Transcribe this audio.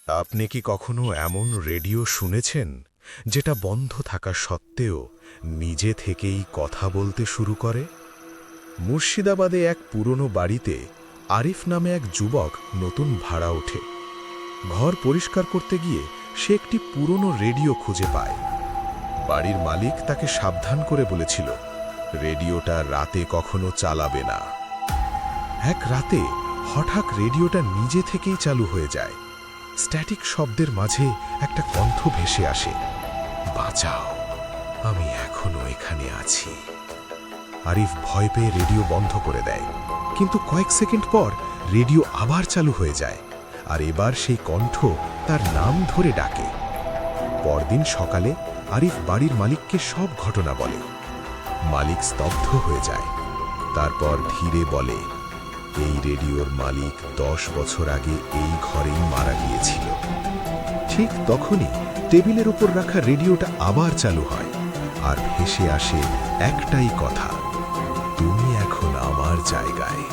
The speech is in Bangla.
আপনি কি কখনো এমন রেডিও শুনেছেন যেটা বন্ধ থাকা সত্ত্বেও নিজে থেকেই কথা বলতে শুরু করে? মুর্শিদাবাদে এক পুরনো বাড়িতে আরিফ নামে এক যুবক নতুন ভাড়া ওঠে। ঘর পরিষ্কার করতে গিয়ে সে একটি পুরনো রেডিও খুঁজে পায়। বাড়ির মালিক তাকে সাবধান করে বলেছিল, রেডিওটা রাতে কখনো চালাবে না। এক রাতে হঠাৎ রেডিওটা নিজে থেকেই চালু হয়ে যায়। স্ট্যাটিক শব্দের মাঝে একটা কণ্ঠ ভেসে আসে, বাঁচাও, আমি এখনো এখানে আছি। আরিফ ভয় পেয়ে রেডিও বন্ধ করে দেয়, কিন্তু কয়েক সেকেন্ড পর রেডিও আবার চালু হয়ে যায়, আর এবার সেই কণ্ঠ তার নাম ধরে ডাকে। পরদিন সকালে আরিফ বাড়ির মালিককে সব ঘটনা বলে। মালিক স্তব্ধ হয়ে যায়, তারপর ধীরে বলে, এই রেডিওর মালিক 10 বছর আগে এই ঘরেই মারা গিয়েছিল। ঠিক তখনই টেবিলের উপর রাখা রেডিওটা আবার চালু হয়, আর ভেসে আসে একটাই কথা, তুমি এখন আমার জায়গায়।